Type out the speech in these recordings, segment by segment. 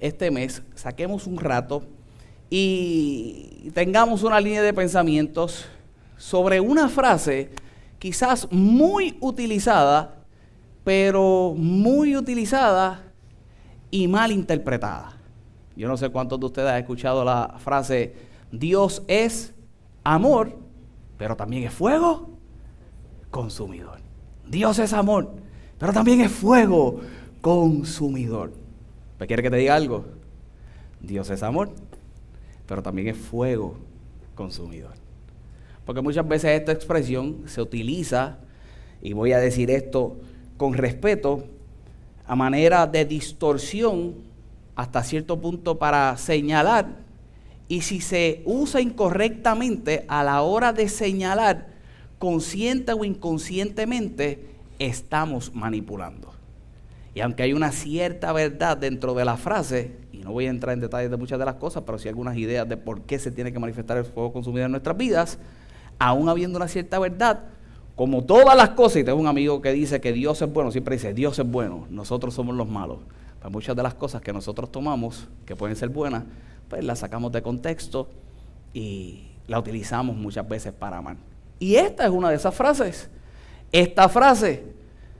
este mes, saquemos un rato y tengamos una línea de pensamientos sobre una frase quizás muy utilizada, pero muy utilizada y mal interpretada. Yo no sé cuántos de ustedes han escuchado la frase, Dios es amor, pero también es fuego consumidor. Dios es amor, pero también es fuego consumidor. ¿Me quiere que te diga algo? Dios es amor, pero también es fuego consumidor. Porque muchas veces esta expresión se utiliza, y voy a decir esto con respeto, a manera de distorsión hasta cierto punto para señalar, y si se usa incorrectamente a la hora de señalar, consciente o inconscientemente, estamos manipulando. Y aunque hay una cierta verdad dentro de la frase, y no voy a entrar en detalles de muchas de las cosas, pero sí algunas ideas de por qué se tiene que manifestar el fuego consumidor en nuestras vidas, aún habiendo una cierta verdad, como todas las cosas, y tengo un amigo que dice que Dios es bueno, siempre dice, Dios es bueno, nosotros somos los malos. Pues muchas de las cosas que nosotros tomamos, que pueden ser buenas, pues las sacamos de contexto y la utilizamos muchas veces para mal. Y esta es una de esas frases. Esta frase,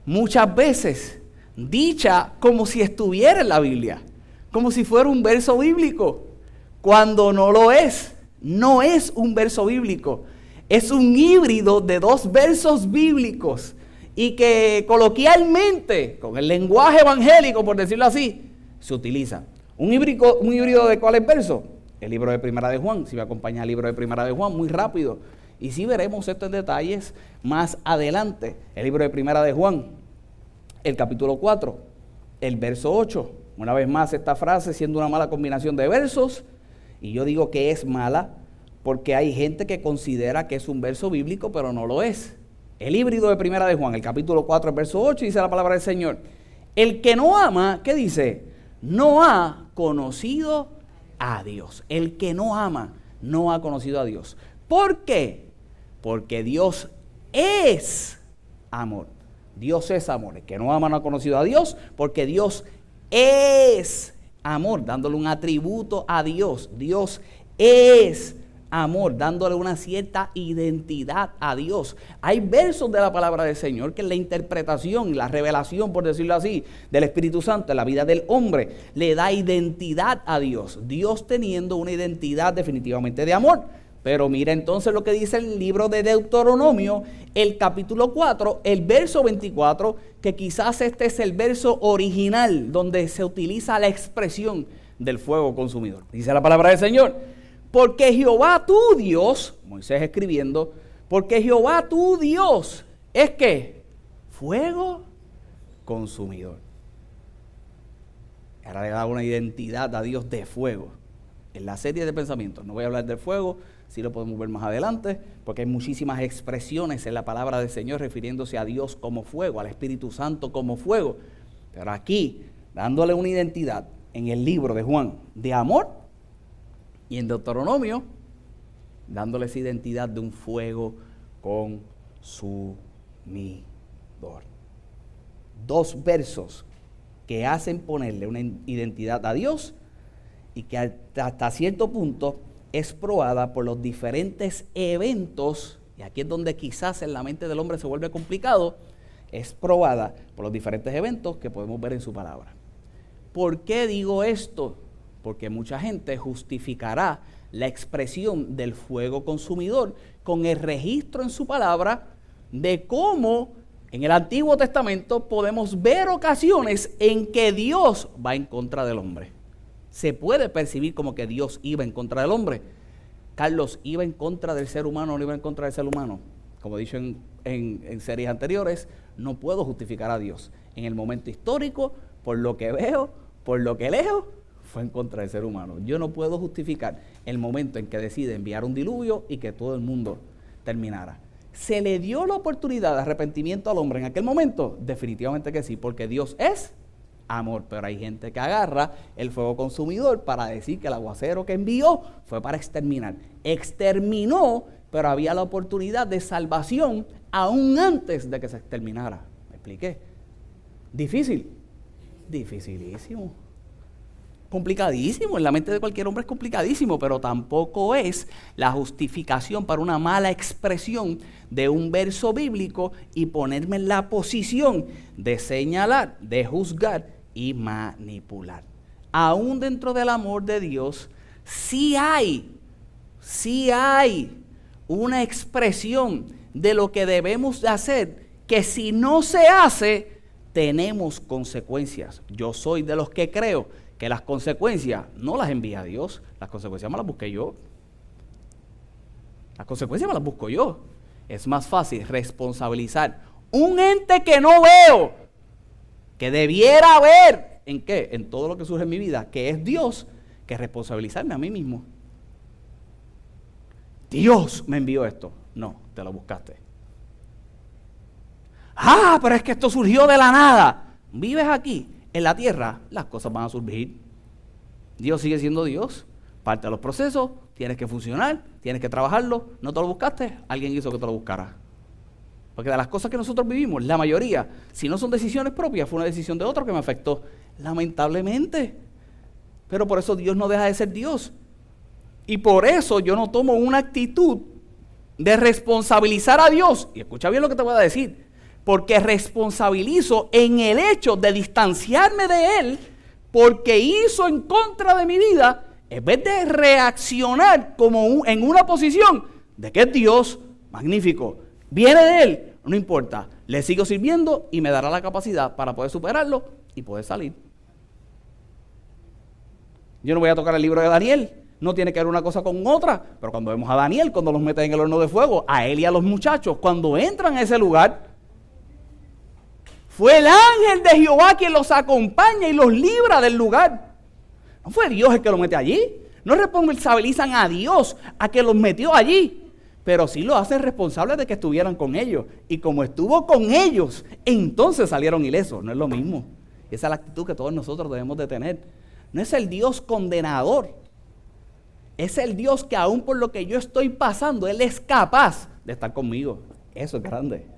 muchas veces, dicha como si estuviera en la Biblia, como si fuera un verso bíblico, cuando no lo es. No es un verso bíblico. Es un híbrido de dos versos bíblicos y que coloquialmente, con el lenguaje evangélico, por decirlo así, se utiliza. ¿Un híbrido de cuáles versos? El libro de Primera de Juan. Si me acompaña el libro de Primera de Juan, muy rápido. Y sí veremos esto en detalles más adelante. El libro de Primera de Juan, el capítulo 4, el verso 8. Una vez más esta frase siendo una mala combinación de versos, y yo digo que es mala, porque hay gente que considera que es un verso bíblico, pero no lo es. El híbrido de Primera de Juan, el capítulo 4, el verso 8, dice la palabra del Señor. El que no ama, ¿qué dice? No ha conocido a Dios. El que no ama, no ha conocido a Dios. ¿Por qué? Porque Dios es amor. Dios es amor. El que no ama no ha conocido a Dios, porque Dios es amor, dándole un atributo a Dios. Dios es amor, dándole una cierta identidad a Dios. Hay versos de la palabra del Señor que en la interpretación y la revelación, por decirlo así, del Espíritu Santo en la vida del hombre, le da identidad a Dios. Dios teniendo una identidad definitivamente de amor. Pero mira entonces lo que dice el libro de Deuteronomio, el capítulo 4, el verso 24, que quizás este es el verso original donde se utiliza la expresión del fuego consumidor. Dice la palabra del Señor: porque Jehová tu Dios, Moisés escribiendo, porque Jehová tu Dios es ¿qué? Fuego consumidor. Ahora le da una identidad a Dios de fuego. En la serie de pensamientos, no voy a hablar del fuego, sí lo podemos ver más adelante, porque hay muchísimas expresiones en la palabra del Señor refiriéndose a Dios como fuego, al Espíritu Santo como fuego. Pero aquí, dándole una identidad en el libro de Juan de amor, y en Deuteronomio, dándoles identidad de un fuego consumidor. Dos versos que hacen ponerle una identidad a Dios y que hasta cierto punto es probada por los diferentes eventos, y aquí es donde quizás en la mente del hombre se vuelve complicado, es probada por los diferentes eventos que podemos ver en su palabra. ¿Por qué digo esto? Porque mucha gente justificará la expresión del fuego consumidor con el registro en su palabra de cómo en el Antiguo Testamento podemos ver ocasiones en que Dios va en contra del hombre. Se puede percibir como que Dios iba en contra del hombre. Carlos, ¿iba en contra del ser humano o no iba en contra del ser humano? Como he dicho en series anteriores, no puedo justificar a Dios. En el momento histórico, por lo que veo, por lo que leo, fue en contra del ser humano. Yo no puedo justificar el momento en que decide enviar un diluvio y que todo el mundo terminara. ¿Se le dio la oportunidad de arrepentimiento al hombre en aquel momento? Definitivamente que sí, porque Dios es amor. Pero hay gente que agarra el fuego consumidor para decir que el aguacero que envió fue para exterminar. Exterminó, pero había la oportunidad de salvación aún antes de que se exterminara. ¿Me expliqué? ¿Difícil? Dificilísimo. complicadísimo, en la mente de cualquier hombre es complicadísimo, pero tampoco es la justificación para una mala expresión de un verso bíblico y ponerme en la posición de señalar, de juzgar y manipular. Aún dentro del amor de Dios, sí hay una expresión de lo que debemos de hacer, que si no se hace, tenemos consecuencias. Yo soy de los que creo que las consecuencias no las envía Dios, las consecuencias me las busqué yo. Las consecuencias me las busco yo. Es más fácil responsabilizar un ente que no veo, que debiera ver, ¿en qué? En todo lo que surge en mi vida, que es Dios, que responsabilizarme a mí mismo. Dios me envió esto. No, te lo buscaste. Pero es que esto surgió de la nada. Vives aquí, en la tierra, las cosas van a surgir. Dios sigue siendo Dios. Parte de los procesos, tienes que funcionar, tienes que trabajarlo. No te lo buscaste, alguien hizo que te lo buscara. Porque de las cosas que nosotros vivimos, la mayoría, si no son decisiones propias, fue una decisión de otro que me afectó. Lamentablemente. Pero por eso Dios no deja de ser Dios. Y por eso yo no tomo una actitud de responsabilizar a Dios. Y escucha bien lo que te voy a decir. Porque responsabilizo en el hecho de distanciarme de Él porque hizo en contra de mi vida, en vez de reaccionar como en una posición de que es Dios, magnífico, viene de Él, no importa, le sigo sirviendo y me dará la capacidad para poder superarlo y poder salir. Yo no voy a tocar el libro de Daniel, no tiene que ver una cosa con otra, pero cuando vemos a Daniel, cuando los meten en el horno de fuego, a él y a los muchachos, cuando entran a ese lugar, fue el ángel de Jehová quien los acompaña y los libra del lugar. No fue Dios el que los mete allí. No responsabilizan a Dios a que los metió allí, pero sí lo hacen responsables de que estuvieran con ellos. Y como estuvo con ellos, entonces salieron ilesos. No es lo mismo. Esa es la actitud que todos nosotros debemos de tener. No es el Dios condenador. Es el Dios que aún por lo que yo estoy pasando, Él es capaz de estar conmigo. Eso es grande.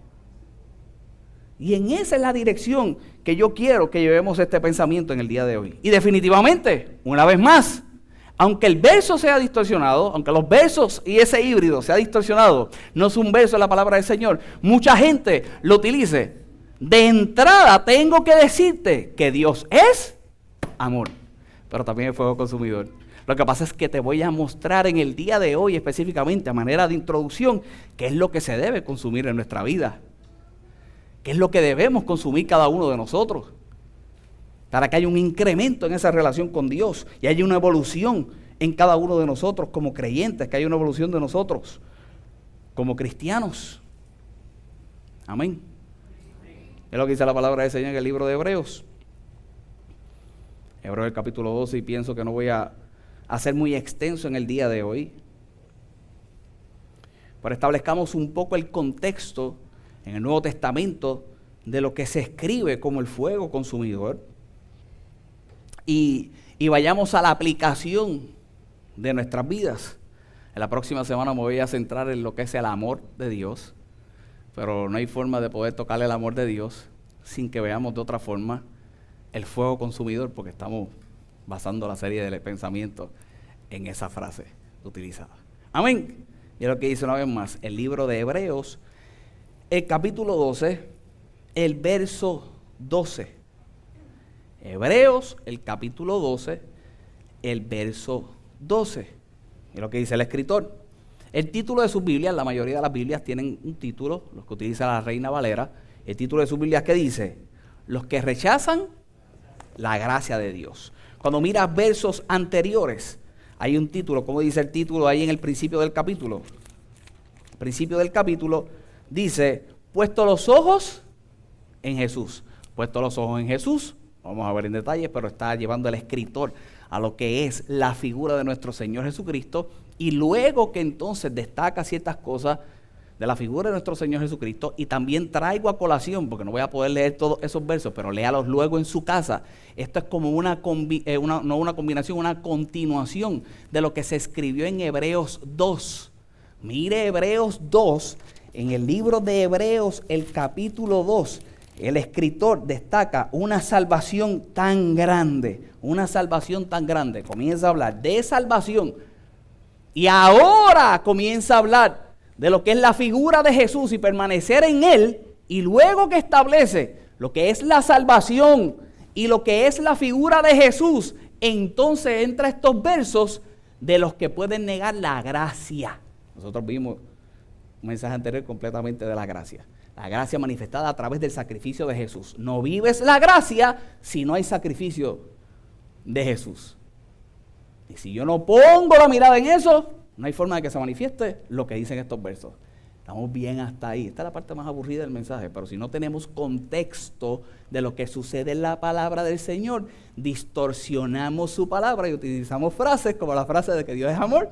Y en esa es la dirección que yo quiero que llevemos este pensamiento en el día de hoy. Y definitivamente, una vez más, aunque el verso sea distorsionado, aunque los versos y ese híbrido sea distorsionado, no es un verso de la palabra del Señor, mucha gente lo utilice. De entrada tengo que decirte que Dios es amor, pero también es fuego consumidor. Lo que pasa es que te voy a mostrar en el día de hoy específicamente, a manera de introducción, qué es lo que se debe consumir en nuestra vida. ¿Qué es lo que debemos consumir cada uno de nosotros? Para que haya un incremento en esa relación con Dios y haya una evolución en cada uno de nosotros como creyentes, que haya una evolución de nosotros como cristianos. Amén. Es lo que dice la palabra del Señor en el libro de Hebreos. Hebreos el capítulo 12, y pienso que no voy a hacer muy extenso en el día de hoy. Pero establezcamos un poco el contexto en el Nuevo Testamento de lo que se escribe como el fuego consumidor y vayamos a la aplicación de nuestras vidas. En la próxima semana me voy a centrar en lo que es el amor de Dios, pero no hay forma de poder tocar el amor de Dios sin que veamos de otra forma el fuego consumidor, porque estamos basando la serie de pensamientos en esa frase utilizada. Amén. Y es lo que dice una vez más el libro de Hebreos, el capítulo 12, el verso 12. Hebreos, el capítulo 12, el verso 12. Es lo que dice el escritor. El título de sus Biblias, la mayoría de las Biblias tienen un título, los que utiliza la Reina Valera. El título de sus Biblias que dice: los que rechazan la gracia de Dios. Cuando miras versos anteriores, hay un título, ¿cómo dice el título ahí en el principio del capítulo? El principio del capítulo dice: puesto los ojos en Jesús. Puesto los ojos en Jesús, vamos a ver en detalle, pero está llevando el escritor a lo que es la figura de nuestro Señor Jesucristo, y luego que entonces destaca ciertas cosas de la figura de nuestro Señor Jesucristo, y también traigo a colación, porque no voy a poder leer todos esos versos, pero léalos luego en su casa. Esto es como una continuación de lo que se escribió en Hebreos 2. Mire Hebreos 2, en el libro de Hebreos, el capítulo 2, el escritor destaca una salvación tan grande, comienza a hablar de salvación y ahora comienza a hablar de lo que es la figura de Jesús y permanecer en Él, y luego que establece lo que es la salvación y lo que es la figura de Jesús, entonces entra estos versos de los que pueden negar la gracia. Nosotros vimos un mensaje anterior completamente de la gracia. La gracia manifestada a través del sacrificio de Jesús. No vives la gracia si no hay sacrificio de Jesús. Y si yo no pongo la mirada en eso, no hay forma de que se manifieste lo que dicen estos versos. Estamos bien hasta ahí. Esta es la parte más aburrida del mensaje, pero si no tenemos contexto de lo que sucede en la palabra del Señor, distorsionamos su palabra y utilizamos frases como la frase de que Dios es amor,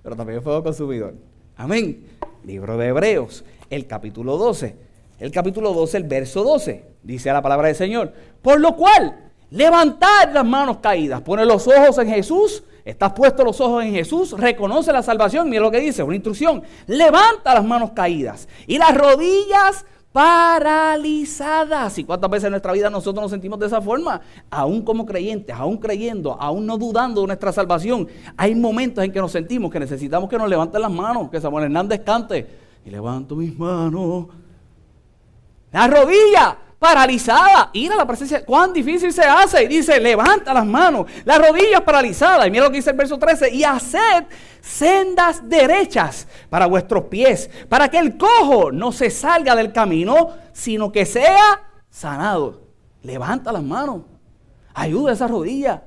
pero también es fuego consumidor. Amén. Libro de Hebreos, el capítulo 12. El capítulo 12, el verso 12. Dice la palabra del Señor: por lo cual, levantad las manos caídas, pone los ojos en Jesús. Estás puesto los ojos en Jesús, reconoce la salvación. Mira lo que dice, una instrucción: levanta las manos caídas y las rodillas paralizadas. ¿Y cuántas veces en nuestra vida nosotros nos sentimos de esa forma? Aún como creyentes, aún creyendo, aún no dudando de nuestra salvación, hay momentos en que nos sentimos que necesitamos que nos levanten las manos, que Samuel Hernández cante: y levanto mis manos, la rodilla paralizada, ir a la presencia. ¿Cuán difícil se hace? Y dice: levanta las manos, las rodillas paralizadas. Y mira lo que dice el verso 13: y haced sendas derechas para vuestros pies, para que el cojo no se salga del camino, sino que sea sanado. Levanta las manos, ayuda a esa rodilla,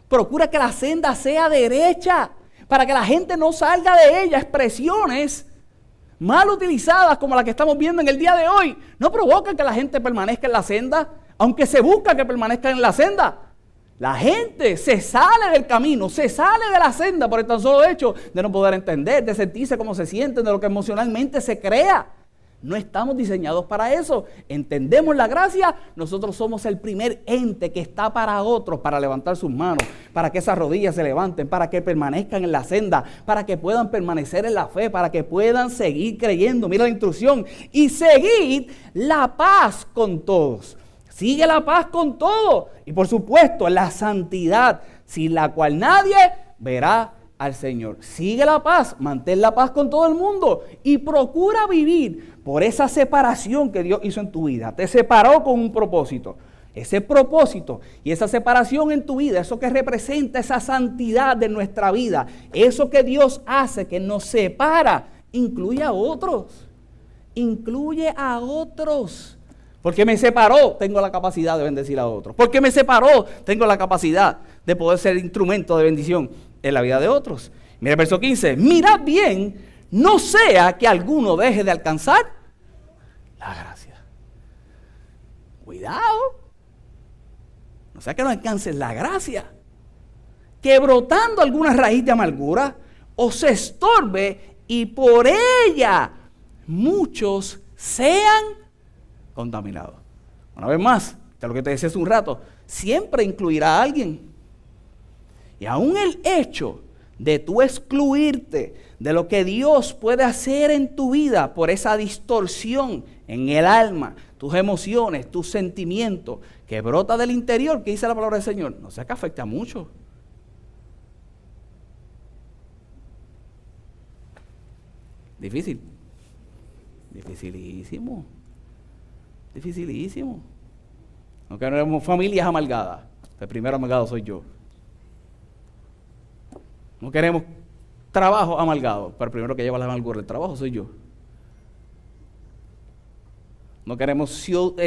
procura que la senda sea derecha, para que la gente no salga de ella. Expresiones mal utilizadas como la que estamos viendo en el día de hoy no provocan que la gente permanezca en la senda, aunque se busca que permanezca en la senda. La gente se sale del camino, se sale de la senda por el tan solo hecho de no poder entender, de sentirse como se sienten, de lo que emocionalmente se crea. No estamos diseñados para eso. Entendemos la gracia. Nosotros somos el primer ente que está para otros, para levantar sus manos, para que esas rodillas se levanten, para que permanezcan en la senda, para que puedan permanecer en la fe, para que puedan seguir creyendo. Mira la instrucción: y seguid la paz con todos. Sigue la paz con todos. Y por supuesto, la santidad, sin la cual nadie verá al Señor. Sigue la paz, mantén la paz con todo el mundo y procura vivir por esa separación que Dios hizo en tu vida. Te separó con un propósito. Ese propósito y esa separación en tu vida, eso que representa esa santidad de nuestra vida, eso que Dios hace, que nos separa, incluye a otros. Incluye a otros. Porque me separó, tengo la capacidad de bendecir a otros. Porque me separó, tengo la capacidad de poder ser instrumento de bendición en la vida de otros. Mira el verso 15. Mirad bien, no sea que alguno deje de alcanzar la gracia. Cuidado. No sea que no alcances la gracia. Que brotando alguna raíz de amargura os estorbe y por ella muchos sean contaminados. Una vez más, de lo que te decía hace un rato, siempre incluirá a alguien. Y aún el hecho de tú excluirte de lo que Dios puede hacer en tu vida por esa distorsión en el alma, tus emociones, tus sentimientos, que brota del interior, que dice la palabra del Señor, no sea que afecta mucho. Difícil. Dificilísimo. Dificilísimo. No queremos familias amargadas. El primero amargado soy yo. No queremos trabajo amargado, pero el primero que lleva la amargura del trabajo soy yo. No queremos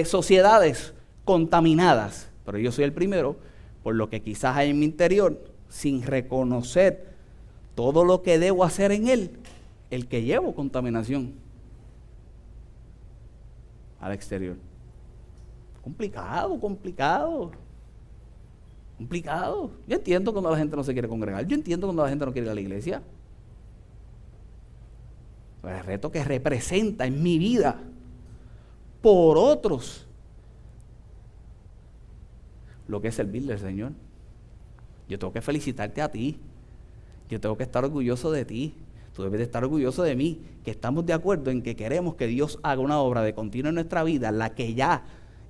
sociedades contaminadas, pero yo soy el primero, por lo que quizás hay en mi interior, sin reconocer todo lo que debo hacer en él, el que llevo contaminación al exterior. Complicado. Yo entiendo cuando la gente no se quiere congregar. Yo entiendo cuando la gente no quiere ir a la iglesia. Pero el reto que representa en mi vida por otros lo que es servirle al Señor. Yo tengo que felicitarte a ti. Yo tengo que estar orgulloso de ti. Tú debes de estar orgulloso de mí. Que estamos de acuerdo en que queremos que Dios haga una obra de continuo en nuestra vida, la que ya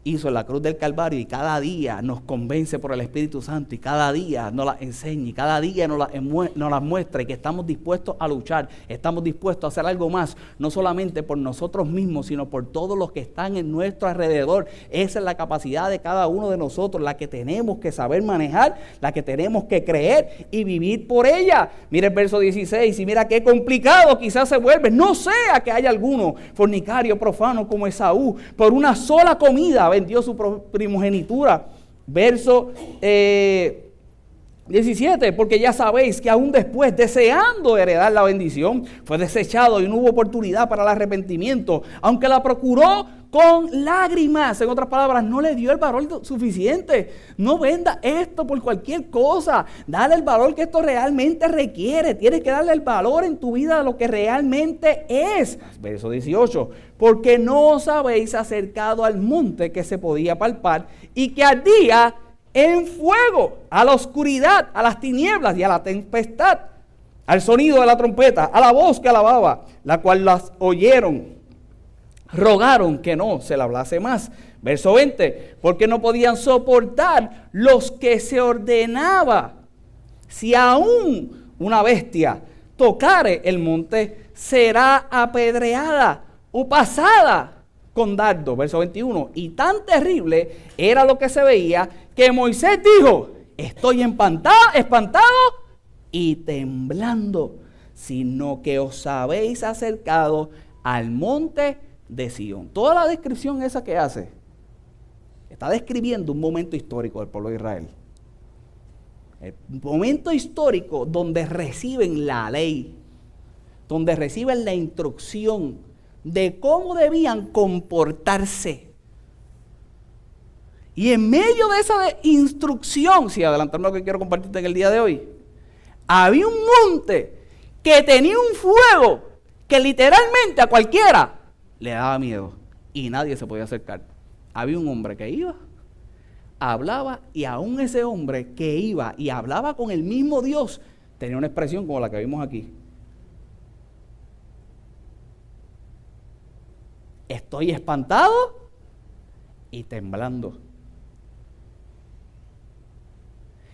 hizo en la cruz del Calvario, y cada día nos convence por el Espíritu Santo, y cada día nos las enseña, y cada día nos las muestra, y que estamos dispuestos a luchar, estamos dispuestos a hacer algo más, no solamente por nosotros mismos, sino por todos los que están en nuestro alrededor. Esa es la capacidad de cada uno de nosotros, la que tenemos que saber manejar, la que tenemos que creer y vivir por ella. Mira el verso 16, y mira qué complicado quizás se vuelve. No sea que haya alguno fornicario, profano como Esaú, por una sola comida vendió su primogenitura. Verso 17, porque ya sabéis que aún después, deseando heredar la bendición, fue desechado y no hubo oportunidad para el arrepentimiento, aunque la procuró con lágrimas. En otras palabras, no le dio el valor suficiente. No venda esto por cualquier cosa. Dale el valor que esto realmente requiere. Tienes que darle el valor en tu vida a lo que realmente es. Verso 18, porque no os habéis acercado al monte que se podía palpar y que ardía en fuego, a la oscuridad, a las tinieblas y a la tempestad, al sonido de la trompeta, a la voz que alababa, la cual las oyeron, rogaron que no se le hablase más. Verso 20, porque no podían soportar los que se ordenaba. Si aún una bestia tocare el monte, será apedreada o pasada con dardo. Verso 21, y tan terrible era lo que se veía, que Moisés dijo, estoy espantado y temblando, sino que os habéis acercado al monte de Sión. Toda la descripción esa que hace, está describiendo un momento histórico del pueblo de Israel. El momento histórico donde reciben la ley, donde reciben la instrucción de cómo debían comportarse. Y en medio de esa instrucción, si adelantando lo que quiero compartirte en el día de hoy, había un monte que tenía un fuego que literalmente a cualquiera le daba miedo y nadie se podía acercar. Había un hombre que iba, hablaba, y aún ese hombre que iba y hablaba con el mismo Dios tenía una expresión como la que vimos aquí. Estoy espantado y temblando.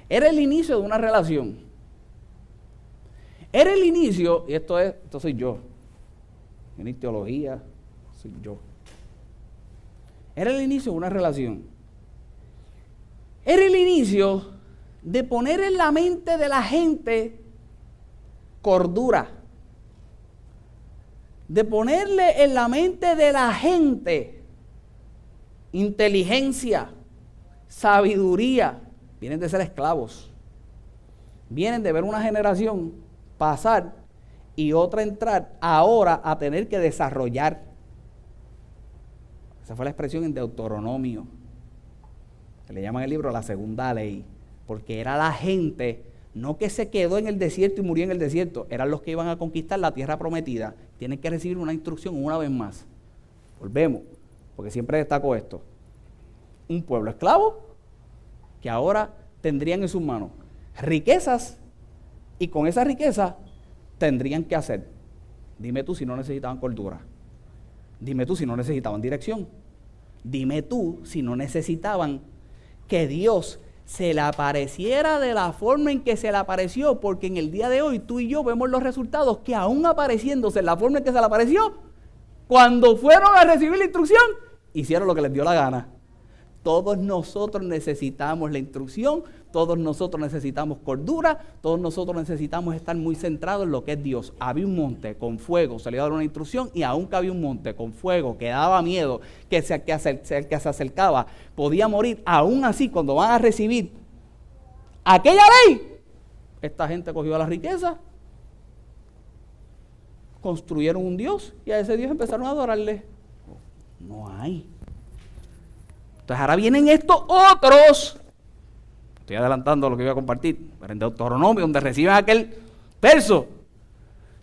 Era el inicio de una relación. Era el inicio, y esto soy yo. En teología, soy yo. Era el inicio de una relación. Era el inicio de poner en la mente de la gente cordura. De ponerle en la mente de la gente inteligencia, sabiduría. Vienen de ser esclavos. Vienen de ver una generación pasar y otra entrar ahora a tener que desarrollar. Esa fue la expresión en Deuteronomio. Se le llama en el libro la segunda ley. Porque era la gente, no que se quedó en el desierto y murió en el desierto, eran los que iban a conquistar la tierra prometida. Tienen que recibir una instrucción una vez más. Volvemos, porque siempre destaco esto. Un pueblo esclavo que ahora tendrían en sus manos riquezas, y con esa riqueza tendrían que hacer. Dime tú si no necesitaban cordura. Dime tú si no necesitaban dirección. Dime tú si no necesitaban que Dios se le apareciera de la forma en que se le apareció, porque en el día de hoy tú y yo vemos los resultados que aún apareciéndose en la forma en que se le apareció, cuando fueron a recibir la instrucción, hicieron lo que les dio la gana. Todos nosotros necesitamos la instrucción, todos nosotros necesitamos cordura, todos nosotros necesitamos estar muy centrados en lo que es Dios. Había un monte con fuego, se le iba a dar una instrucción, y aunque había un monte con fuego que daba miedo, que el que se acercaba podía morir, aún así cuando van a recibir aquella ley, esta gente cogió la riqueza, construyeron un Dios y a ese Dios empezaron a adorarle. No hay. Entonces ahora vienen estos otros, estoy adelantando lo que voy a compartir, pero en Deuteronomio, donde reciben aquel verso,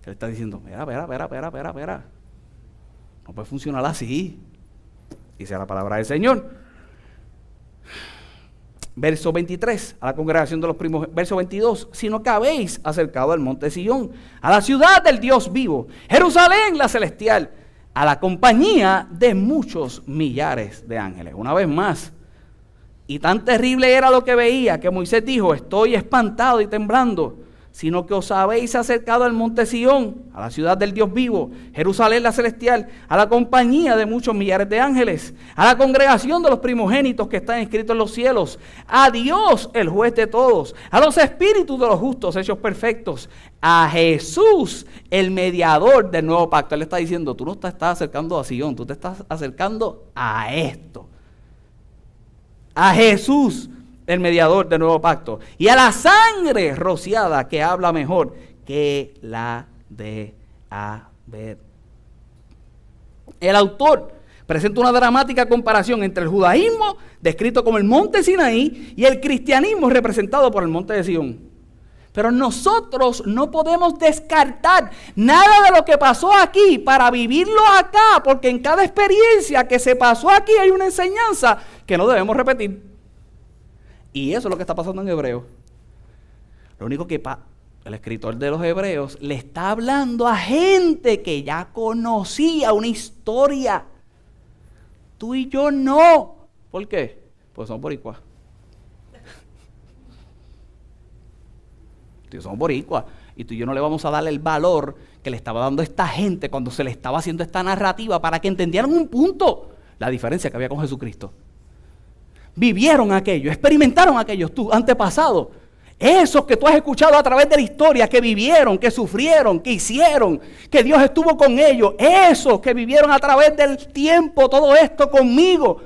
se le está diciendo, espera, no puede funcionar así, dice la palabra del Señor. Verso 23, a la congregación de los primos, verso 22, sino que habéis acercado al monte Sión, a la ciudad del Dios vivo, Jerusalén la celestial, a la compañía de muchos millares de ángeles. Una vez más, y tan terrible era lo que veía que Moisés dijo: estoy espantado y temblando, sino que os habéis acercado al monte Sión, a la ciudad del Dios vivo, Jerusalén la celestial, a la compañía de muchos millares de ángeles, a la congregación de los primogénitos que están inscritos en los cielos, a Dios el juez de todos, a los espíritus de los justos hechos perfectos, a Jesús el mediador del nuevo pacto. Él está diciendo: tú no te estás acercando a Sion, tú te estás acercando a esto, a Jesús el mediador del nuevo pacto, y a la sangre rociada que habla mejor que la de Abel. El autor presenta una dramática comparación entre el judaísmo, descrito como el monte Sinaí, y el cristianismo representado por el monte de Sion. Pero nosotros no podemos descartar nada de lo que pasó aquí para vivirlo acá, porque en cada experiencia que se pasó aquí hay una enseñanza que no debemos repetir. Y eso es lo que está pasando en Hebreos. Lo único que el escritor de los Hebreos le está hablando a gente que ya conocía una historia. Tú y yo no. ¿Por qué? Pues somos boricuas. Somos boricuas. Y tú y yo no le vamos a dar el valor que le estaba dando esta gente cuando se le estaba haciendo esta narrativa para que entendieran un punto. La diferencia que había con Jesucristo. Vivieron aquello, experimentaron aquellos tus antepasados, esos que tú has escuchado a través de la historia, que vivieron, que sufrieron, que hicieron, que Dios estuvo con ellos, esos que vivieron a través del tiempo todo esto conmigo,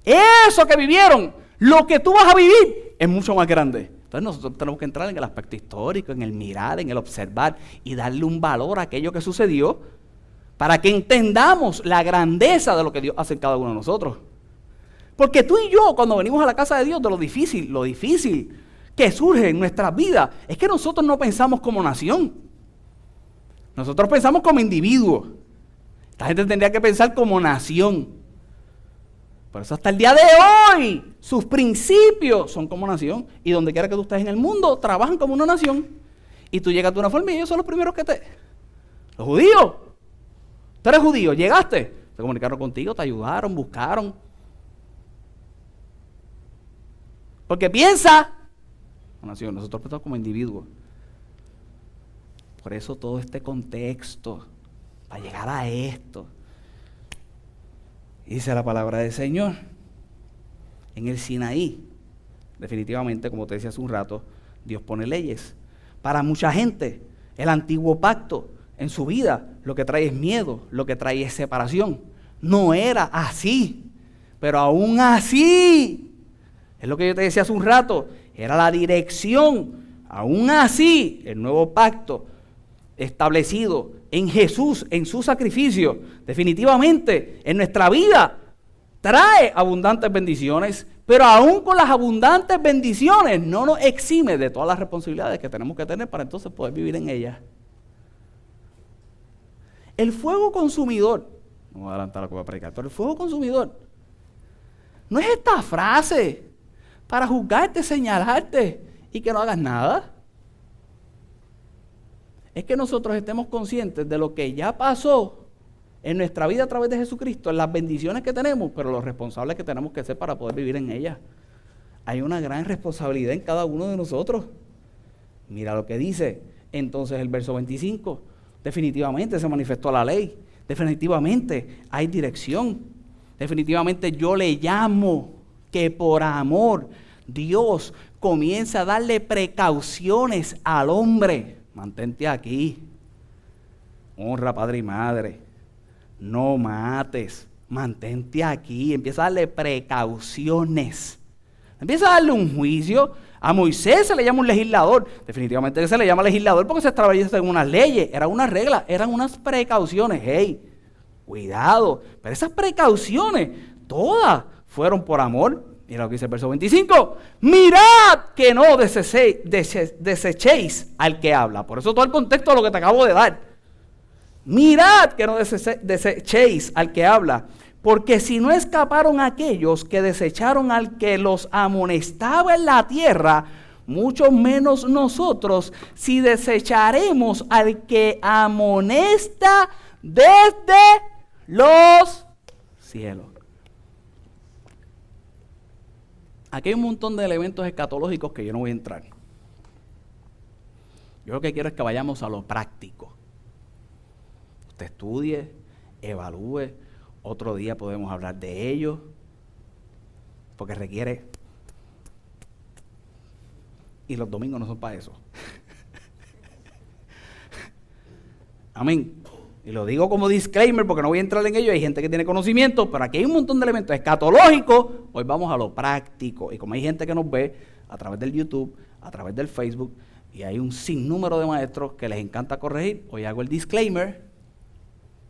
esos que vivieron, lo que tú vas a vivir es mucho más grande. Entonces nosotros tenemos que entrar en el aspecto histórico, en el mirar, en el observar y darle un valor a aquello que sucedió para que entendamos la grandeza de lo que Dios hace en cada uno de nosotros. Porque tú y yo, cuando venimos a la casa de Dios, de lo difícil que surge en nuestras vidas, es que nosotros no pensamos como nación. Nosotros pensamos como individuos. Esta gente tendría que pensar como nación. Por eso hasta el día de hoy, sus principios son como nación. Y donde quiera que tú estés en el mundo, trabajan como una nación. Y tú llegas de una forma y ellos son los primeros que Los judíos. Tú eres judío, llegaste. Se comunicaron contigo, te ayudaron, buscaron. Porque piensa, nosotros pensamos como individuos. Por eso todo este contexto, para llegar a esto, dice la palabra del Señor, en el Sinaí, definitivamente, como te decía hace un rato, Dios pone leyes. Para mucha gente, el antiguo pacto en su vida, lo que trae es miedo, lo que trae es separación. No era así, pero aún así, es lo que yo te decía hace un rato, era la dirección. Aún así, el nuevo pacto establecido en Jesús, en su sacrificio, definitivamente en nuestra vida trae abundantes bendiciones, pero aún con las abundantes bendiciones no nos exime de todas las responsabilidades que tenemos que tener para entonces poder vivir en ellas. El fuego consumidor, no voy a adelantar lo que voy a predicar, pero el fuego consumidor no es esta frase para juzgarte, señalarte y que no hagas nada. Es que nosotros estemos conscientes de lo que ya pasó en nuestra vida a través de Jesucristo, en las bendiciones que tenemos, pero los responsables que tenemos que ser para poder vivir en ellas. Hay una gran responsabilidad en cada uno de nosotros. Mira lo que dice entonces el verso 25. Definitivamente se manifestó la ley. Definitivamente hay dirección. Definitivamente yo le llamo que por amor Dios comienza a darle precauciones al hombre. Mantente aquí. Honra padre y madre. No mates. Mantente aquí. Empieza a darle precauciones. Empieza a darle un juicio. A Moisés se le llama un legislador. Definitivamente se le llama legislador porque se establece en unas leyes. Eran unas reglas. Eran unas precauciones. Hey, cuidado. Pero esas precauciones todas fueron por amor. Mira lo que dice el verso 25. Mirad que no desechéis al que habla. Por eso todo el contexto de lo que te acabo de dar. Mirad que no desechéis al que habla. Porque si no escaparon aquellos que desecharon al que los amonestaba en la tierra, mucho menos nosotros si desecharemos al que amonesta desde los cielos. Aquí hay un montón de elementos escatológicos que yo no voy a entrar. Yo lo que quiero es que vayamos a lo práctico. Usted estudie, evalúe, otro día podemos hablar de ello, porque requiere... Y los domingos no son para eso. Amén. Y lo digo como disclaimer porque no voy a entrar en ello. Hay gente que tiene conocimiento, pero aquí hay un montón de elementos escatológicos. Hoy vamos a lo práctico. Y como hay gente que nos ve a través del YouTube, a través del Facebook, y hay un sinnúmero de maestros que les encanta corregir, hoy hago el disclaimer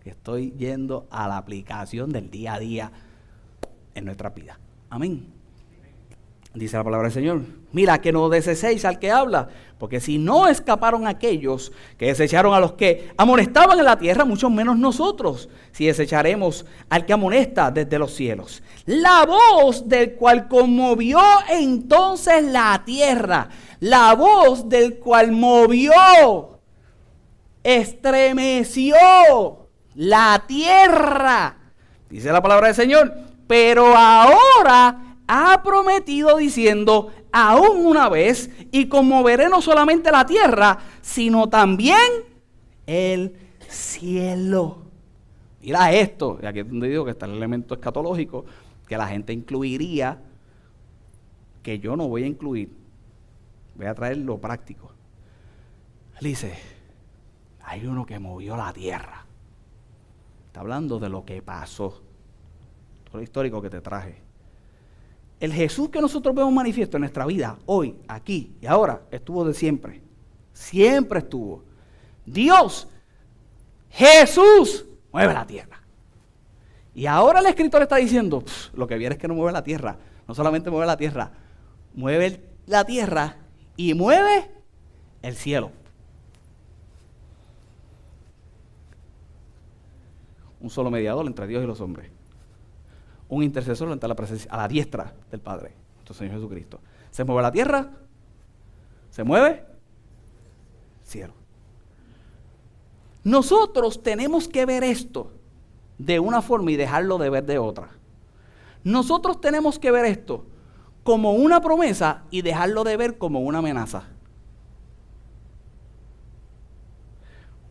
que estoy yendo a la aplicación del día a día en nuestra vida. Amén. Dice la palabra del Señor: mira que no deseséis al que habla, porque si no escaparon aquellos que desecharon a los que amonestaban en la tierra, mucho menos nosotros, si desecharemos al que amonesta desde los cielos. La voz del cual conmovió entonces la tierra, la voz del cual movió, estremeció la tierra, dice la palabra del Señor, pero ahora ha prometido diciendo: aún una vez, y conmoveré no solamente la tierra, sino también el cielo. Mira esto, y aquí es donde digo que está el elemento escatológico, que la gente incluiría, que yo no voy a incluir. Voy a traer lo práctico. Él dice: hay uno que movió la tierra. Está hablando de lo que pasó. Todo lo histórico que te traje. El Jesús que nosotros vemos manifiesto en nuestra vida, hoy, aquí y ahora, estuvo de siempre. Siempre estuvo. Dios, Jesús, mueve la tierra. Y ahora el escritor está diciendo: lo que viene es que no mueve la tierra. No solamente mueve la tierra y mueve el cielo. Un solo mediador entre Dios y los hombres. Un intercesor ante la presencia, a la diestra del Padre, nuestro Señor Jesucristo. Se mueve la tierra, se mueve el cielo. Nosotros tenemos que ver esto de una forma y dejarlo de ver de otra. Nosotros tenemos que ver esto como una promesa y dejarlo de ver como una amenaza.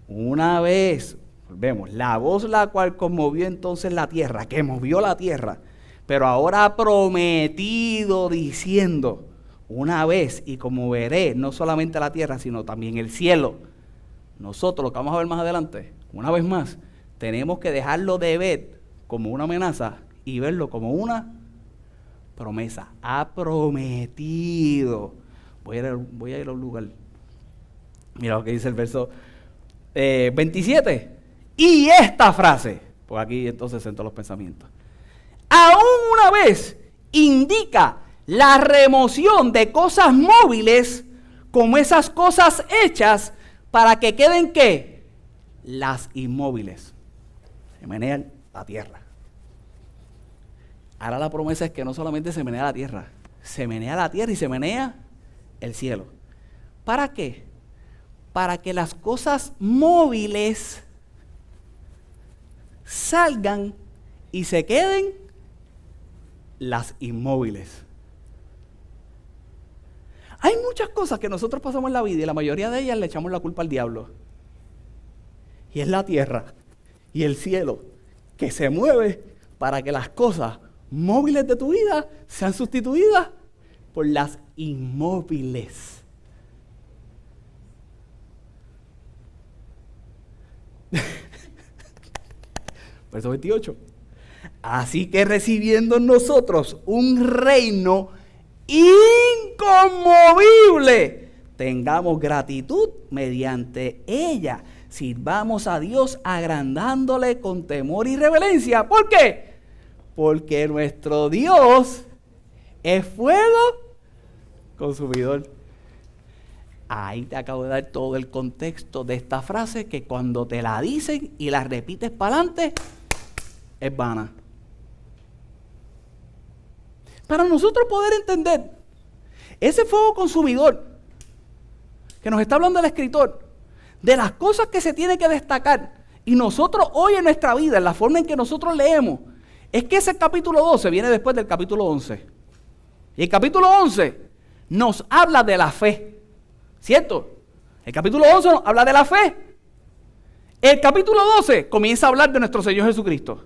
Una vez vemos la voz la cual conmovió entonces la tierra, que movió la tierra, pero ahora ha prometido diciendo: una vez y conmoveré no solamente la tierra, sino también el cielo. Nosotros, lo que vamos a ver más adelante, una vez más, tenemos que dejarlo de ver como una amenaza y verlo como una promesa. Ha prometido. Voy a ir a un lugar. Mira lo que dice el verso 27. Y esta frase, pues aquí entonces centro los pensamientos. Aún una vez indica la remoción de cosas móviles como esas cosas hechas para que queden ¿qué? Las inmóviles. Se menea la tierra. Ahora la promesa es que no solamente se menea la tierra, se menea la tierra y se menea el cielo. ¿Para qué? Para que las cosas móviles salgan y se queden las inmóviles. Hay muchas cosas que nosotros pasamos en la vida y la mayoría de ellas le echamos la culpa al diablo. Y es la tierra y el cielo que se mueve para que las cosas móviles de tu vida sean sustituidas por las inmóviles. Verso 28. Así que recibiendo en nosotros un reino inconmovible, tengamos gratitud mediante ella. Sirvamos a Dios agrandándole con temor y reverencia. ¿Por qué? Porque nuestro Dios es fuego consumidor. Ahí te acabo de dar todo el contexto de esta frase que cuando te la dicen y la repites para adelante, es vana. Para nosotros poder entender ese fuego consumidor que nos está hablando el escritor, de las cosas que se tiene que destacar Y nosotros hoy en nuestra vida, en la forma en que nosotros leemos, es que ese capítulo 12 viene después del capítulo 11. Y el capítulo 11 nos habla de la fe, ¿cierto? El capítulo 11 nos habla de la fe. El capítulo 12 comienza a hablar de nuestro Señor Jesucristo.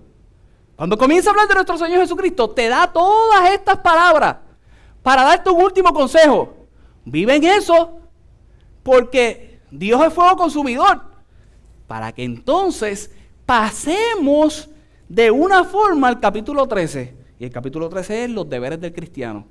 Cuando comienza a hablar de nuestro Señor Jesucristo, te da todas estas palabras para darte un último consejo. Vive en eso, porque Dios es fuego consumidor. Para que entonces pasemos de una forma al capítulo 13. Y el capítulo 13 es los deberes del cristiano.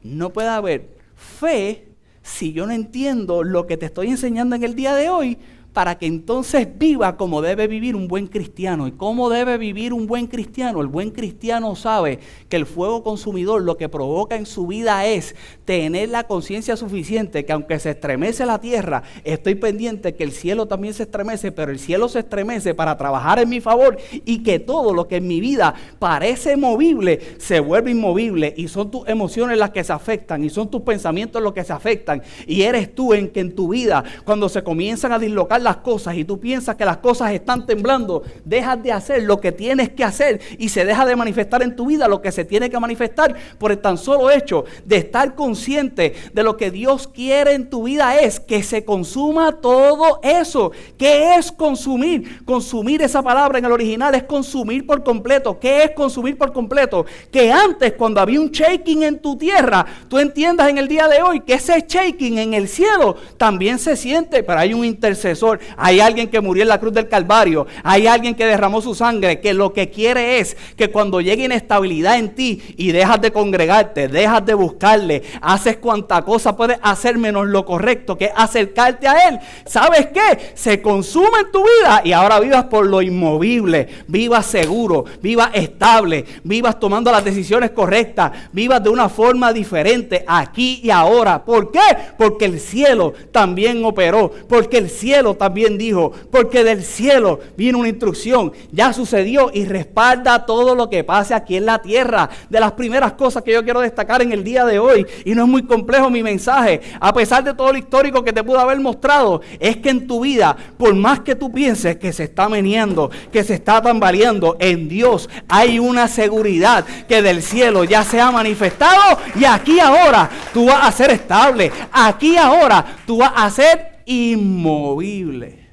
No puede haber fe si yo no entiendo lo que te estoy enseñando en el día de hoy, para que entonces viva como debe vivir un buen cristiano. ¿Y cómo debe vivir un buen cristiano? El buen cristiano sabe que el fuego consumidor lo que provoca en su vida es tener la conciencia suficiente que aunque se estremece la tierra, estoy pendiente que el cielo también se estremece, pero el cielo se estremece para trabajar en mi favor, y que todo lo que en mi vida parece movible se vuelve inmovible, y son tus emociones las que se afectan, y son tus pensamientos los que se afectan, y eres tú en que en tu vida, cuando se comienzan a dislocar las cosas y tú piensas que las cosas están temblando, dejas de hacer lo que tienes que hacer y se deja de manifestar en tu vida lo que se tiene que manifestar por el tan solo hecho de estar consciente de lo que Dios quiere en tu vida. Es que se consuma todo eso. ¿Qué es consumir? Consumir, esa palabra en el original es consumir por completo. ¿Qué es consumir por completo? Que antes, cuando había un shaking en tu tierra, tú entiendas en el día de hoy que ese shaking en el cielo también se siente, pero hay un intercesor. Hay alguien que murió en la cruz del Calvario. Hay alguien que derramó su sangre, que lo que quiere es que cuando llegue inestabilidad en ti y dejas de congregarte, dejas de buscarle, haces cuanta cosa puedes hacer menos lo correcto, que es acercarte a Él, ¿sabes qué? Se consume en tu vida y ahora vivas por lo inmovible, vivas seguro, vivas estable, vivas tomando las decisiones correctas, vivas de una forma diferente aquí y ahora. ¿Por qué? Porque el cielo también operó, porque el cielo también dijo, porque del cielo vino una instrucción, ya sucedió y respalda todo lo que pase aquí en la tierra. De las primeras cosas que yo quiero destacar en el día de hoy, y no es muy complejo mi mensaje, a pesar de todo lo histórico que te pude haber mostrado, es que en tu vida, por más que tú pienses que se está meneando, que se está tambaleando, en Dios hay una seguridad que del cielo ya se ha manifestado, y aquí ahora tú vas a ser estable, aquí ahora tú vas a ser inmovible.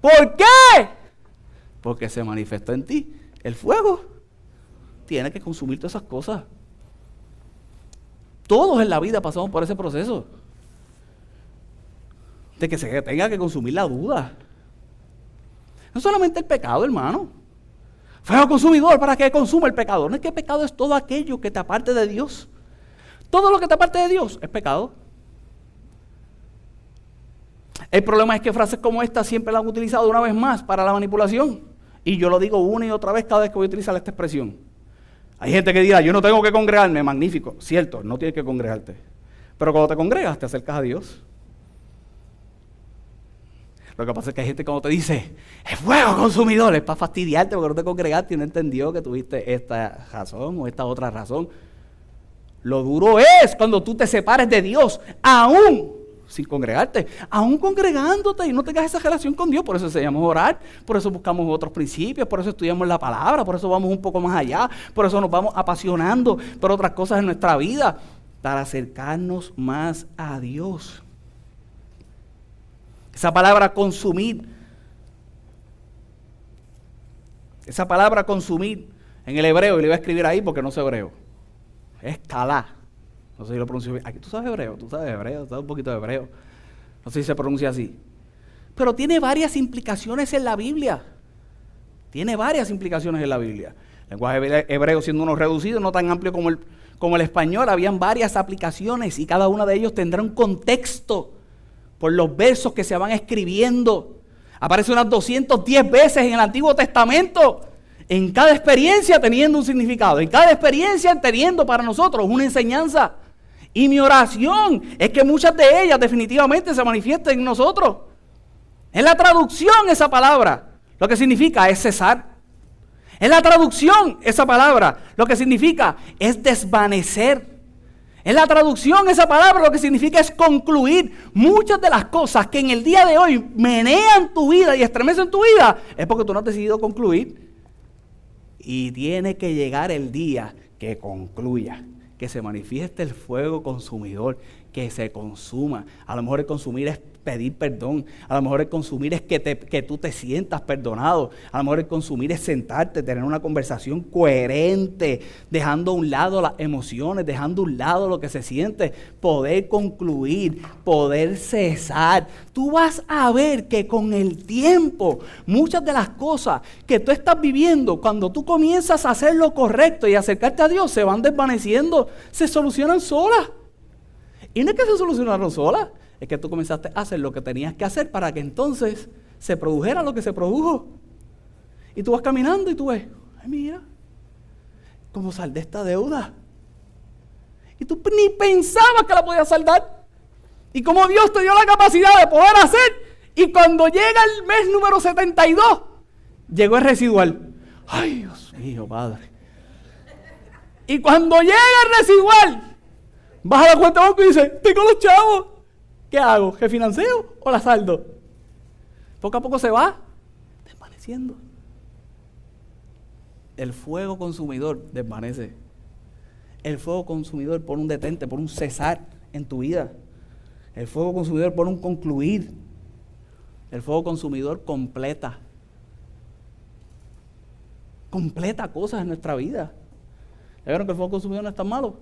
¿Por qué? Porque se manifestó en ti el fuego. Tiene que consumir todas esas cosas. Todos en la vida pasamos por ese proceso de que se tenga que consumir la duda. No solamente el pecado, hermano. Fuego consumidor, ¿para qué consume el pecado? No es que el pecado es todo aquello que te aparte de Dios. Todo lo que te aparte de Dios es pecado. El problema es que frases como esta siempre las han utilizado una vez más para la manipulación. Y yo lo digo una y otra vez cada vez que voy a utilizar esta expresión. Hay gente que dirá, yo no tengo que congregarme. Magnífico, cierto, no tienes que congregarte. Pero cuando te congregas, te acercas a Dios. Lo que pasa es que hay gente que cuando te dice, es fuego consumidor, es para fastidiarte porque no te congregaste y no entendió que tuviste esta razón o esta otra razón. Lo duro es cuando tú te separes de Dios, aún sin congregarte, aún congregándote y no tengas esa relación con Dios. Por eso enseñamos a orar, por eso buscamos otros principios, por eso estudiamos la palabra, por eso vamos un poco más allá, por eso nos vamos apasionando por otras cosas en nuestra vida, para acercarnos más a Dios. Esa palabra consumir, en el hebreo, y le voy a escribir ahí porque no sé hebreo, es kalá. No sé si lo pronuncio bien. Aquí tú sabes hebreo, tú sabes un poquito de hebreo. No sé si se pronuncia así. Pero tiene varias implicaciones en la Biblia. El lenguaje hebreo, siendo uno reducido, no tan amplio como el español, habían varias aplicaciones y cada una de ellos tendrá un contexto por los versos que se van escribiendo. Aparece unas 210 veces en el Antiguo Testamento. En cada experiencia teniendo un significado, en cada experiencia teniendo para nosotros una enseñanza. Y mi oración es que muchas de ellas definitivamente se manifiesten en nosotros. En la traducción esa palabra, lo que significa es cesar. En la traducción esa palabra, lo que significa es desvanecer. En la traducción, esa palabra lo que significa es concluir. Muchas de las cosas que en el día de hoy menean tu vida y estremecen tu vida es porque tú no has decidido concluir. Y tiene que llegar el día que concluya, que se manifieste el fuego consumidor, que se consuma. A lo mejor el consumir es pedir perdón. A lo mejor el consumir es que tú te sientas perdonado. A lo mejor el consumir es sentarte, tener una conversación coherente, dejando a un lado las emociones, dejando a un lado lo que se siente, poder concluir, poder cesar. Tú vas a ver que con el tiempo, muchas de las cosas que tú estás viviendo, cuando tú comienzas a hacer lo correcto y acercarte a Dios, se van desvaneciendo, se solucionan solas. Y no es que se solucionaron solas, es que tú comenzaste a hacer lo que tenías que hacer para que entonces se produjera lo que se produjo. Y tú vas caminando y tú ves, ay mira, ¿cómo saldé esta deuda? Y tú ni pensabas que la podías saldar. Y como Dios te dio la capacidad de poder hacer, y cuando llega el mes número 72, llegó el residual. Ay Dios mío, Padre. Y cuando llega el residual, vas a la cuenta de banco y dices, tengo los chavos. ¿Qué hago? ¿Refinanceo o la saldo? Poco a poco se va desvaneciendo. El fuego consumidor desvanece. El fuego consumidor pone un detente, pone un cesar en tu vida. El fuego consumidor pone un concluir. El fuego consumidor completa. Completa cosas en nuestra vida. ¿Ya vieron que el fuego consumidor no es tan malo?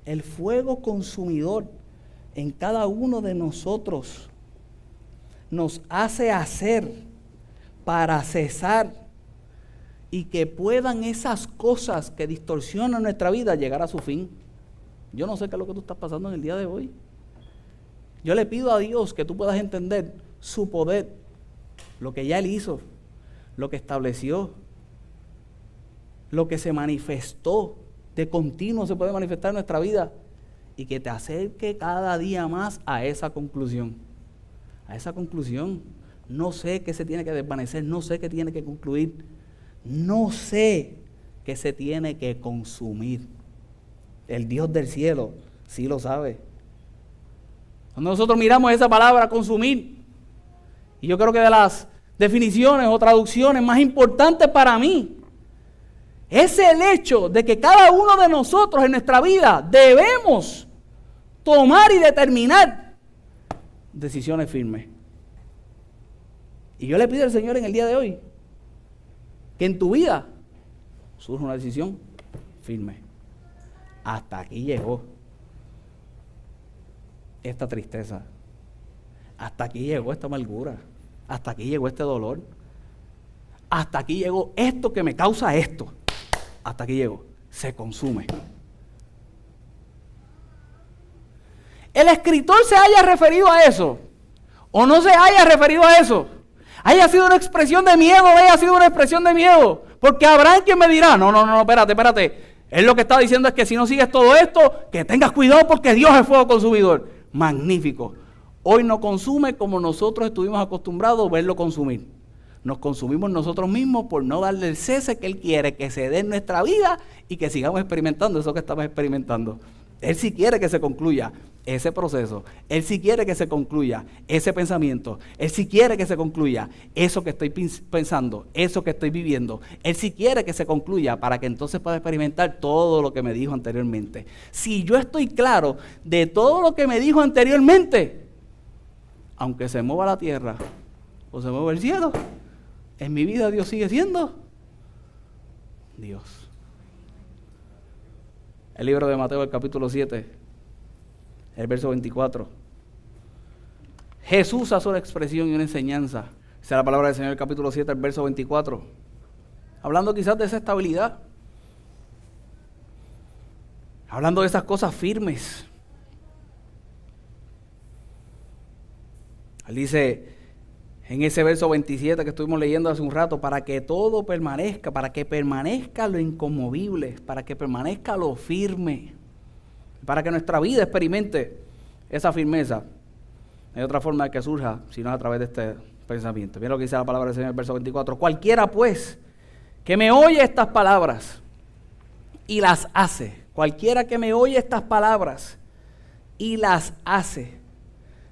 El fuego consumidor en cada uno de nosotros nos hace hacer para cesar y que puedan esas cosas que distorsionan nuestra vida llegar a su fin. Yo no sé qué es lo que tú estás pasando en el día de hoy. Yo le pido a Dios que tú puedas entender su poder, lo que ya Él hizo, lo que estableció, lo que se manifestó. De continuo se puede manifestar en nuestra vida y que te acerque cada día más a esa conclusión. A esa conclusión. No sé qué se tiene que desvanecer, no sé qué tiene que concluir, no sé qué se tiene que consumir. El Dios del cielo sí lo sabe. Cuando nosotros miramos esa palabra consumir, y yo creo que de las definiciones o traducciones más importantes para mí, es el hecho de que cada uno de nosotros en nuestra vida debemos tomar y determinar decisiones firmes. Y yo le pido al Señor en el día de hoy que en tu vida surja una decisión firme. Hasta aquí llegó esta tristeza. Hasta aquí llegó esta amargura. Hasta aquí llegó este dolor. Hasta aquí llegó esto que me causa esto. Hasta aquí llegó, se consume. El escritor se haya referido a eso, o no se haya referido a eso, haya sido una expresión de miedo, haya sido una expresión de miedo, porque habrá quien me dirá, no, espérate. Él lo que está diciendo es que si no sigues todo esto, que tengas cuidado porque Dios es fuego consumidor. Magnífico. Hoy no consume como nosotros estuvimos acostumbrados a verlo consumir. Nos consumimos nosotros mismos por no darle el cese que Él quiere que se dé en nuestra vida y que sigamos experimentando eso que estamos experimentando. Él sí quiere que se concluya ese proceso. Él sí quiere que se concluya ese pensamiento. Él sí quiere que se concluya eso que estoy pensando, eso que estoy viviendo. Él sí quiere que se concluya para que entonces pueda experimentar todo lo que me dijo anteriormente. Si yo estoy claro de todo lo que me dijo anteriormente, aunque se mueva la tierra o se mueva el cielo, en mi vida Dios sigue siendo Dios. El libro de Mateo, el capítulo 7, el verso 24. Jesús hace una expresión y una enseñanza. Esa es la palabra del Señor, el capítulo 7, el verso 24. Hablando quizás de esa estabilidad. Hablando de esas cosas firmes. Él dice en ese verso 27 que estuvimos leyendo hace un rato, para que todo permanezca, para que permanezca lo inconmovible, para que permanezca lo firme, para que nuestra vida experimente esa firmeza. No hay otra forma de que surja, sino a través de este pensamiento. Mira lo que dice la palabra del Señor en el verso 24. Cualquiera pues que me oye estas palabras y las hace. cualquiera que me oye estas palabras y las hace,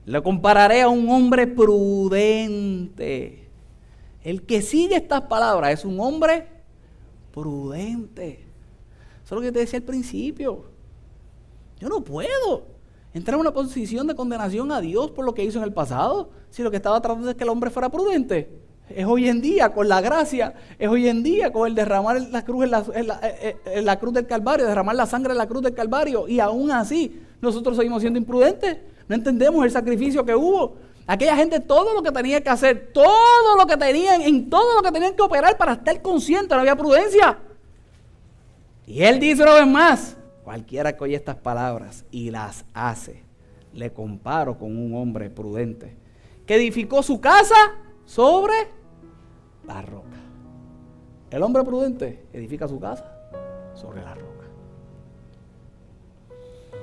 le compararé a un hombre prudente. El que sigue estas palabras es un hombre prudente. Eso es lo que te decía al principio. Yo no puedo entrar en una posición de condenación a Dios por lo que hizo en el pasado, si lo que estaba tratando es que el hombre fuera prudente. Es hoy en día con la gracia, es hoy en día con el derramar la cruz en la cruz del Calvario, derramar la sangre en la cruz del Calvario, y aún así nosotros seguimos siendo imprudentes. No entendemos el sacrificio que hubo. Aquella gente, todo lo que tenía que hacer, todo lo que tenían que operar para estar conscientes, no había prudencia. Y él dice una vez más, cualquiera que oye estas palabras y las hace, le comparo con un hombre prudente que edificó su casa sobre la roca. El hombre prudente edifica su casa sobre la roca.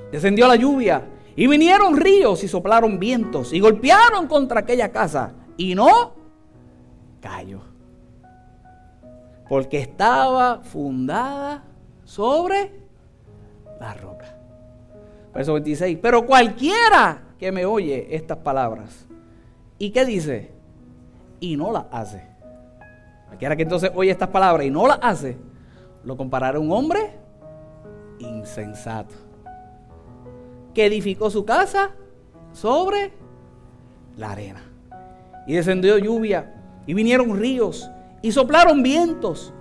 Descendió la lluvia y vinieron ríos y soplaron vientos y golpearon contra aquella casa y no cayó, porque estaba fundada sobre la roca. Verso 26. Pero cualquiera que me oye estas palabras, ¿y qué dice? Y no las hace. Cualquiera que entonces oye estas palabras y no las hace, lo comparará a un hombre insensato, que edificó su casa sobre la arena. Y descendió lluvia, y vinieron ríos, y soplaron vientos,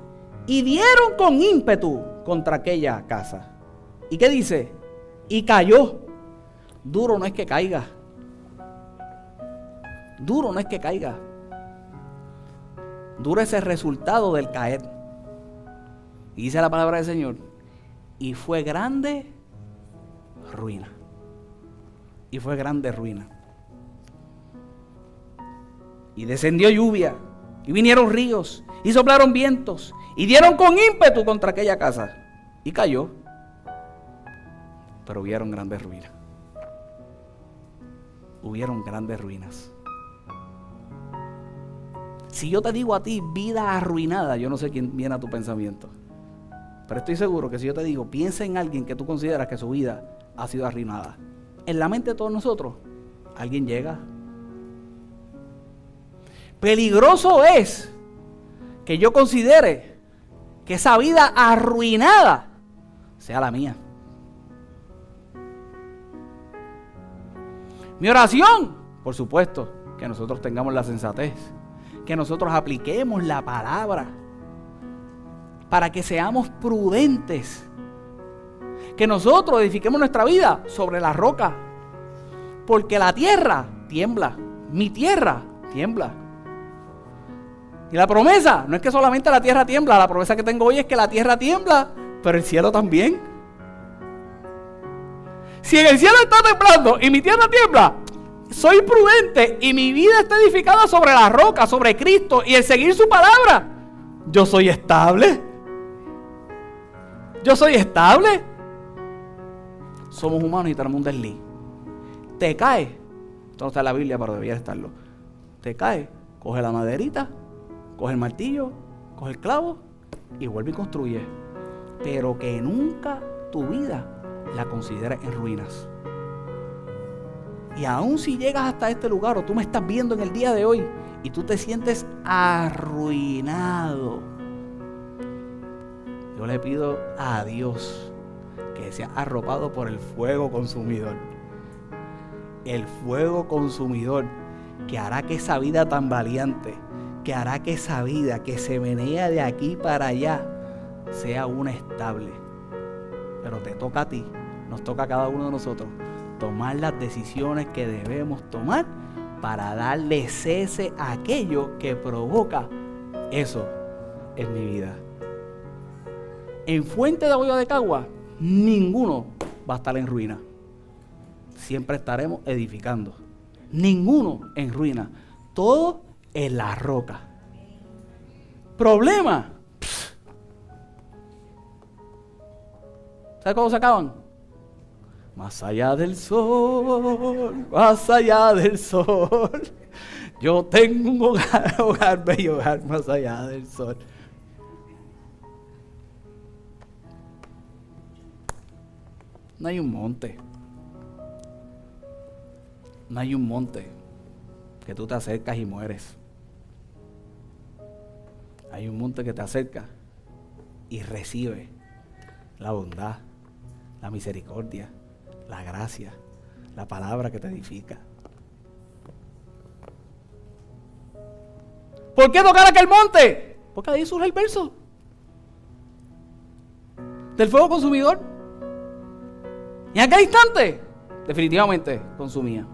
y dieron con ímpetu contra aquella casa. ¿Y qué dice? Y cayó. Duro no es que caiga. Duro no es que caiga. Duro es el resultado del caer. Y dice la palabra del Señor, y fue grande ruina. Y fue grande ruina. Y descendió lluvia, y vinieron ríos, y soplaron vientos, y dieron con ímpetu contra aquella casa, y cayó. Pero hubieron grandes ruinas. Hubieron grandes ruinas. Si yo te digo a ti vida arruinada, yo no sé quién viene a tu pensamiento, pero estoy seguro que si yo te digo piensa en alguien que tú consideras que su vida ha sido arruinada, en la mente de todos nosotros alguien llega. Peligroso es que yo considere que esa vida arruinada sea la mía. Mi oración, por supuesto, que nosotros tengamos la sensatez, que nosotros apliquemos la palabra para que seamos prudentes, que nosotros edifiquemos nuestra vida sobre la roca, porque la tierra tiembla, mi tierra tiembla. Y la promesa no es que solamente la tierra tiembla, la promesa que tengo hoy es que la tierra tiembla, pero el cielo también. Si en el cielo está temblando y mi tierra tiembla, soy prudente y mi vida está edificada sobre la roca, sobre Cristo y el seguir su palabra. Yo soy estable. Yo soy estable. Somos humanos y tenemos un desliz. Te cae. Esto no está en la Biblia, pero debería estarlo. Te cae. Coge la maderita, coge el martillo, coge el clavo y vuelve y construye. Pero que nunca tu vida la consideres en ruinas. Y aún si llegas hasta este lugar o tú me estás viendo en el día de hoy y tú te sientes arruinado, yo le pido a Dios que sea arropado por el fuego consumidor. El fuego consumidor que hará que esa vida tan valiente, que hará que esa vida que se menea de aquí para allá sea una estable. Pero te toca a ti, nos toca a cada uno de nosotros tomar las decisiones que debemos tomar para darle cese a aquello que provoca eso en mi vida. En Fuente de Agua de Cagua, ninguno va a estar en ruina. Siempre estaremos edificando. Ninguno en ruina. Todo en la roca. Problema. ¿Sabes cómo se acaban? Más allá del sol, más allá del sol. Yo tengo un hogar, bello hogar, más allá del sol. No hay un monte. No hay un monte que tú te acercas y mueres. Hay un monte que te acerca y recibe la bondad, la misericordia, la gracia, la palabra que te edifica. ¿Por qué tocar aquel monte? Porque ahí surge el verso del fuego consumidor. Y en aquel instante, definitivamente consumía.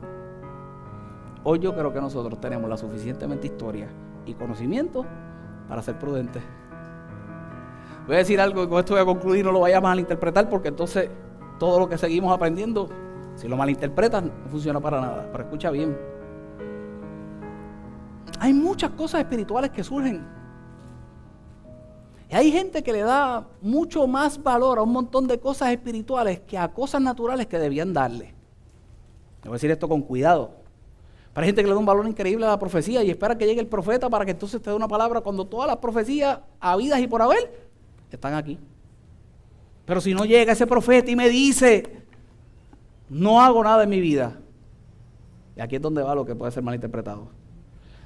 Hoy yo creo que nosotros tenemos la suficientemente historia y conocimiento para ser prudentes. Voy a decir algo y con esto voy a concluir, no lo vayas a malinterpretar, porque entonces todo lo que seguimos aprendiendo, si lo malinterpretas, no funciona para nada. Pero escucha bien. Hay muchas cosas espirituales que surgen. Y hay gente que le da mucho más valor a un montón de cosas espirituales que a cosas naturales que debían darle. Voy a decir esto con cuidado. Pero hay gente que le da un valor increíble a la profecía y espera que llegue el profeta para que entonces te dé una palabra cuando todas las profecías habidas y por haber están aquí. Pero si no llega ese profeta y me dice, no hago nada en mi vida. Y aquí es donde va lo que puede ser malinterpretado.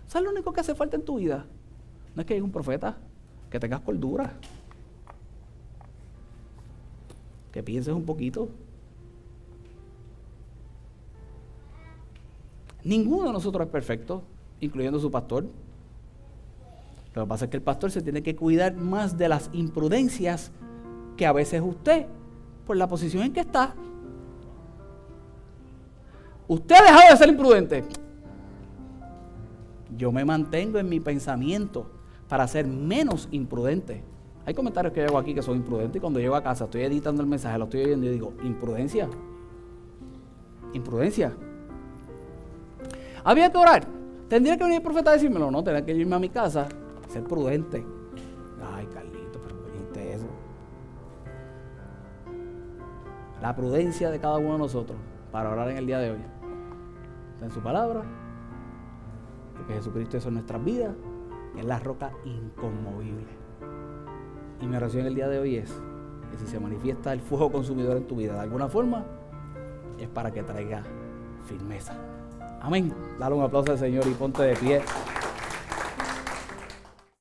¿Sabes lo único que hace falta en tu vida? No es que llegue un profeta, que tengas cordura, que pienses un poquito. Ninguno de nosotros es perfecto, incluyendo su pastor. Lo que pasa es que el pastor se tiene que cuidar más de las imprudencias que a veces usted, por la posición en que está. Usted ha dejado de ser imprudente. Yo me mantengo en mi pensamiento para ser menos imprudente. Hay comentarios que yo hago aquí que son imprudentes y cuando llego a casa estoy editando el mensaje, lo estoy oyendo y digo, imprudencia. Imprudencia. Había que orar. ¿Tendría que venir el profeta a decírmelo? No, tendría que irme a mi casa, ser prudente. Ay, Carlito, pero ¿qué dijiste eso? La prudencia de cada uno de nosotros para orar en el día de hoy. Está en su palabra, porque Jesucristo es en nuestras vidas, es la roca inconmovible. Y mi oración en el día de hoy es que si se manifiesta el fuego consumidor en tu vida de alguna forma, es para que traiga firmeza. Amén. Dale un aplauso al Señor y ponte de pie.